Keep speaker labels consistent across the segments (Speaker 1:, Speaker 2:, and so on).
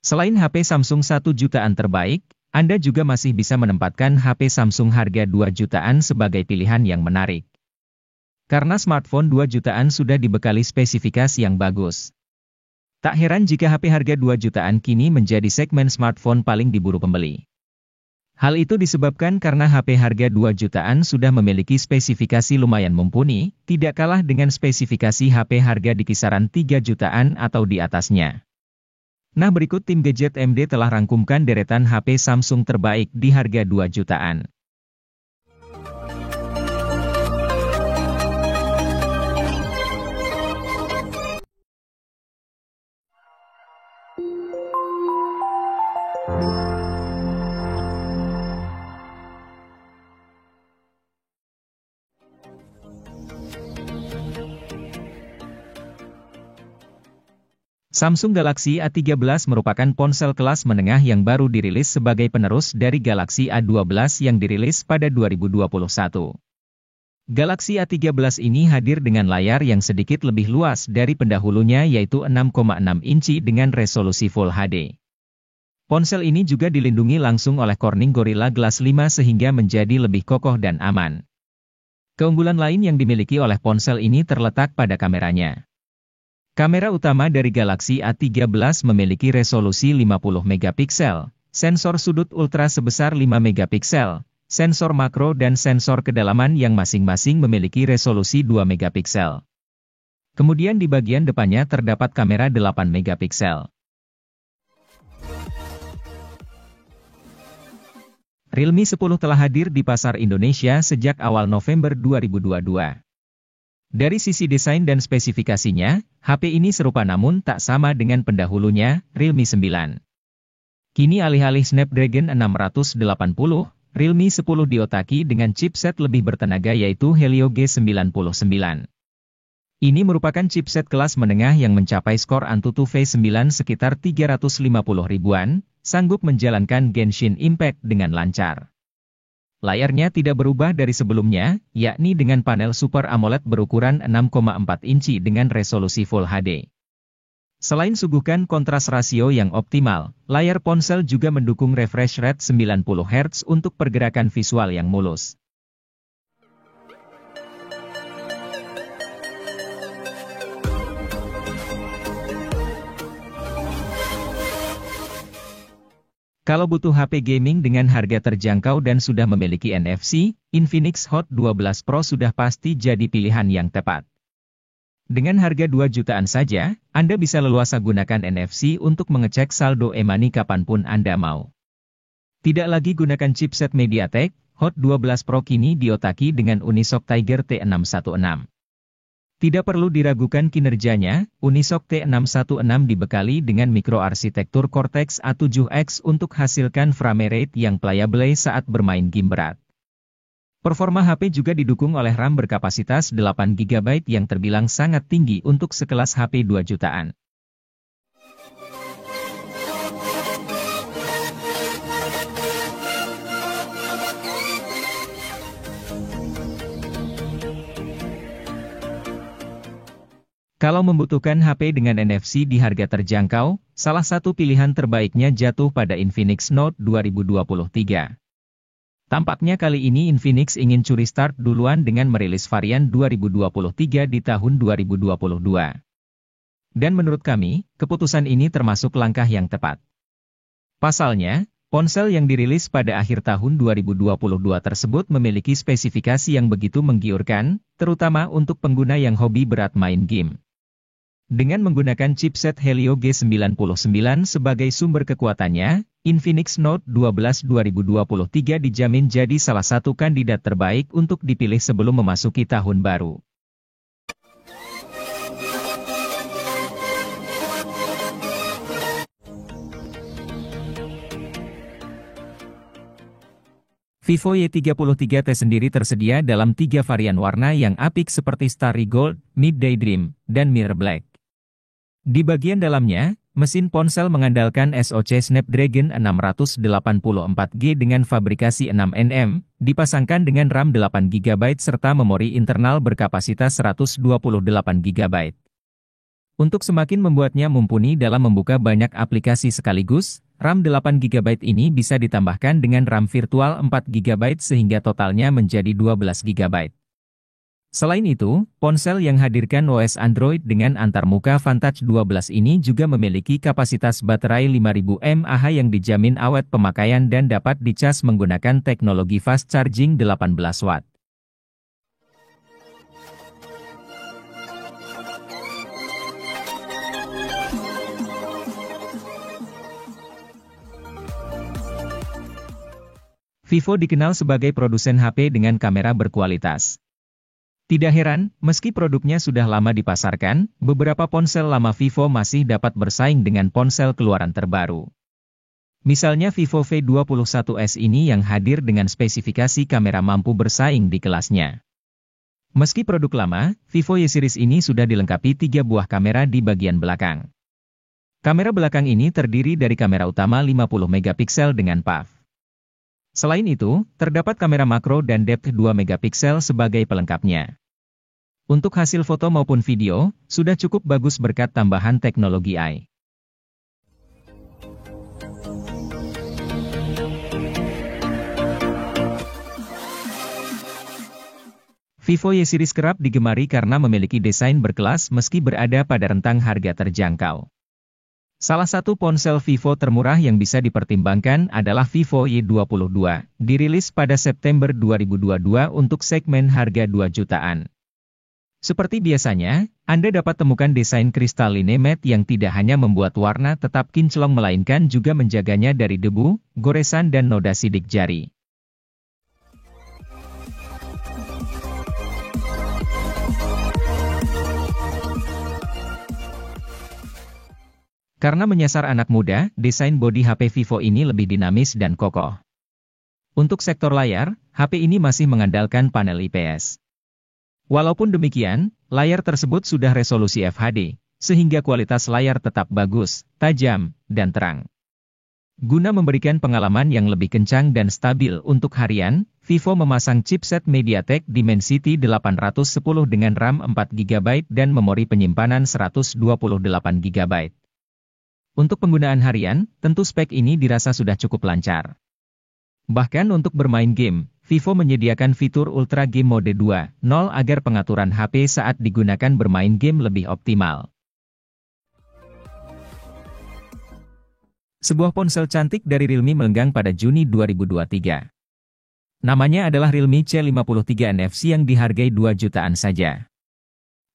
Speaker 1: Selain HP Samsung 1 jutaan terbaik, Anda juga masih bisa menempatkan HP Samsung harga 2 jutaan sebagai pilihan yang menarik. Karena smartphone 2 jutaan sudah dibekali spesifikasi yang bagus. Tak heran jika HP harga 2 jutaan kini menjadi segmen smartphone paling diburu pembeli. Hal itu disebabkan karena HP harga 2 jutaan sudah memiliki spesifikasi lumayan mumpuni, tidak kalah dengan spesifikasi HP harga di kisaran 3 jutaan atau di atasnya. Nah, berikut tim Gadget MD telah rangkumkan deretan HP Samsung terbaik di harga 2 jutaan. Samsung Galaxy A13 merupakan ponsel kelas menengah yang baru dirilis sebagai penerus dari Galaxy A12 yang dirilis pada 2021. Galaxy A13 ini hadir dengan layar yang sedikit lebih luas dari pendahulunya yaitu 6,6 inci dengan resolusi Full HD. Ponsel ini juga dilindungi langsung oleh Corning Gorilla Glass 5 sehingga menjadi lebih kokoh dan aman. Keunggulan lain yang dimiliki oleh ponsel ini terletak pada kameranya. Kamera utama dari Galaxy A13 memiliki resolusi 50 megapiksel, sensor sudut ultra sebesar 5 megapiksel, sensor makro dan sensor kedalaman yang masing-masing memiliki resolusi 2 megapiksel. Kemudian di bagian depannya terdapat kamera 8 megapiksel. Realme 10 telah hadir di pasar Indonesia sejak awal November 2022. Dari sisi desain dan spesifikasinya, HP ini serupa namun tak sama dengan pendahulunya, Realme 9. Kini alih-alih Snapdragon 680, Realme 10 diotaki dengan chipset lebih bertenaga yaitu Helio G99. Ini merupakan chipset kelas menengah yang mencapai skor Antutu V9 sekitar 350 ribuan, sanggup menjalankan Genshin Impact dengan lancar. Layarnya tidak berubah dari sebelumnya, yakni dengan panel Super AMOLED berukuran 6,4 inci dengan resolusi Full HD. Selain suguhkan kontras rasio yang optimal, layar ponsel juga mendukung refresh rate 90 Hz untuk pergerakan visual yang mulus. Kalau butuh HP gaming dengan harga terjangkau dan sudah memiliki NFC, Infinix Hot 12 Pro sudah pasti jadi pilihan yang tepat. Dengan harga 2 jutaan saja, Anda bisa leluasa gunakan NFC untuk mengecek saldo e-money kapanpun Anda mau. Tidak lagi gunakan chipset MediaTek, Hot 12 Pro kini diotaki dengan Unisoc Tiger T616. Tidak perlu diragukan kinerjanya, Unisoc T616 dibekali dengan mikroarsitektur Cortex A7X untuk hasilkan frame rate yang playable saat bermain game berat. Performa HP juga didukung oleh RAM berkapasitas 8 GB yang terbilang sangat tinggi untuk sekelas HP 2 jutaan. Kalau membutuhkan HP dengan NFC di harga terjangkau, salah satu pilihan terbaiknya jatuh pada Infinix Note 2023. Tampaknya kali ini Infinix ingin curi start duluan dengan merilis varian 2023 di tahun 2022. Dan menurut kami, keputusan ini termasuk langkah yang tepat. Pasalnya, ponsel yang dirilis pada akhir tahun 2022 tersebut memiliki spesifikasi yang begitu menggiurkan, terutama untuk pengguna yang hobi berat main game. Dengan menggunakan chipset Helio G99 sebagai sumber kekuatannya, Infinix Note 12 2023 dijamin jadi salah satu kandidat terbaik untuk dipilih sebelum memasuki tahun baru. Vivo Y33T sendiri tersedia dalam 3 varian warna yang apik seperti Starry Gold, Midday Dream, dan Mirror Black. Di bagian dalamnya, mesin ponsel mengandalkan SoC Snapdragon 684G dengan fabrikasi 6nm, dipasangkan dengan RAM 8GB serta memori internal berkapasitas 128GB. Untuk semakin membuatnya mumpuni dalam membuka banyak aplikasi sekaligus, RAM 8GB ini bisa ditambahkan dengan RAM virtual 4GB sehingga totalnya menjadi 12GB. Selain itu, ponsel yang hadirkan OS Android dengan antarmuka Vantage 12 ini juga memiliki kapasitas baterai 5000 mAh yang dijamin awet pemakaian dan dapat dicas menggunakan teknologi fast charging 18 watt. Vivo dikenal sebagai produsen HP dengan kamera berkualitas. Tidak heran, meski produknya sudah lama dipasarkan, beberapa ponsel lama Vivo masih dapat bersaing dengan ponsel keluaran terbaru. Misalnya Vivo V21s ini yang hadir dengan spesifikasi kamera mampu bersaing di kelasnya. Meski produk lama, Vivo Y series ini sudah dilengkapi 3 buah kamera di bagian belakang. Kamera belakang ini terdiri dari kamera utama 50 megapiksel dengan PAF. Selain itu, terdapat kamera makro dan depth 2 megapiksel sebagai pelengkapnya. Untuk hasil foto maupun video, sudah cukup bagus berkat tambahan teknologi AI. Vivo Y series kerap digemari karena memiliki desain berkelas meski berada pada rentang harga terjangkau. Salah satu ponsel Vivo termurah yang bisa dipertimbangkan adalah Vivo Y22, dirilis pada September 2022 untuk segmen harga 2 jutaan. Seperti biasanya, Anda dapat temukan desain kristalline matte yang tidak hanya membuat warna tetap kinclong melainkan juga menjaganya dari debu, goresan dan noda sidik jari. Karena menyasar anak muda, desain bodi HP Vivo ini lebih dinamis dan kokoh. Untuk sektor layar, HP ini masih mengandalkan panel IPS. Walaupun demikian, layar tersebut sudah resolusi FHD, sehingga kualitas layar tetap bagus, tajam, dan terang. Guna memberikan pengalaman yang lebih kencang dan stabil untuk harian, Vivo memasang chipset MediaTek Dimensity 810 dengan RAM 4GB dan memori penyimpanan 128GB. Untuk penggunaan harian, tentu spek ini dirasa sudah cukup lancar. Bahkan untuk bermain game, Vivo menyediakan fitur Ultra Game Mode 2.0 agar pengaturan HP saat digunakan bermain game lebih optimal. Sebuah ponsel cantik dari Realme melenggang pada Juni 2023. Namanya adalah Realme C53 NFC yang dihargai 2 jutaan saja.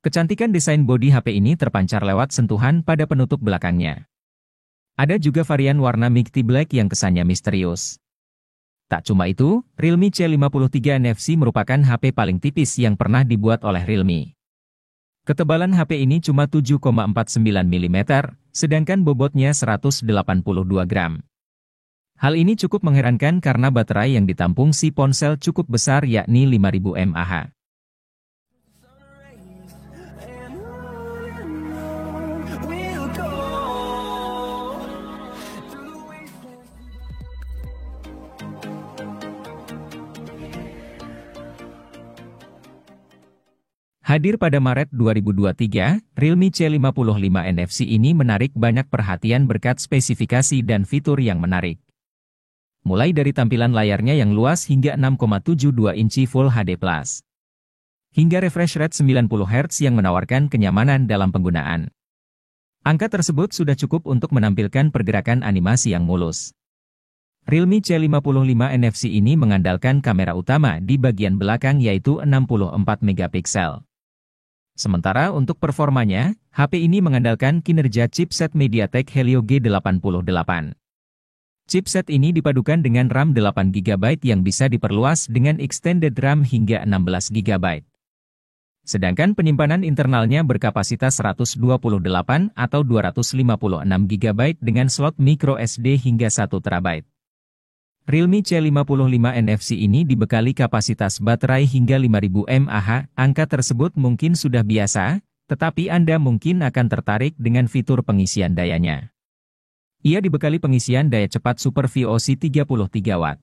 Speaker 1: Kecantikan desain bodi HP ini terpancar lewat sentuhan pada penutup belakangnya. Ada juga varian warna Milky Black yang kesannya misterius. Tak cuma itu, Realme C53 NFC merupakan HP paling tipis yang pernah dibuat oleh Realme. Ketebalan HP ini cuma 7,49 mm, sedangkan bobotnya 182 gram. Hal ini cukup mengherankan karena baterai yang ditampung si ponsel cukup besar yakni 5000 mAh. Hadir pada Maret 2023, Realme C55 NFC ini menarik banyak perhatian berkat spesifikasi dan fitur yang menarik. Mulai dari tampilan layarnya yang luas hingga 6,72 inci Full HD+. Hingga refresh rate 90 Hz yang menawarkan kenyamanan dalam penggunaan. Angka tersebut sudah cukup untuk menampilkan pergerakan animasi yang mulus. Realme C55 NFC ini mengandalkan kamera utama di bagian belakang yaitu 64 megapiksel. Sementara untuk performanya, HP ini mengandalkan kinerja chipset MediaTek Helio G88. Chipset ini dipadukan dengan RAM 8GB yang bisa diperluas dengan extended RAM hingga 16GB. Sedangkan penyimpanan internalnya berkapasitas 128 atau 256GB dengan slot micro SD hingga 1TB. Realme C55 NFC ini dibekali kapasitas baterai hingga 5000 mAh, angka tersebut mungkin sudah biasa, tetapi Anda mungkin akan tertarik dengan fitur pengisian dayanya. Ia dibekali pengisian daya cepat Super VOC 33 Watt.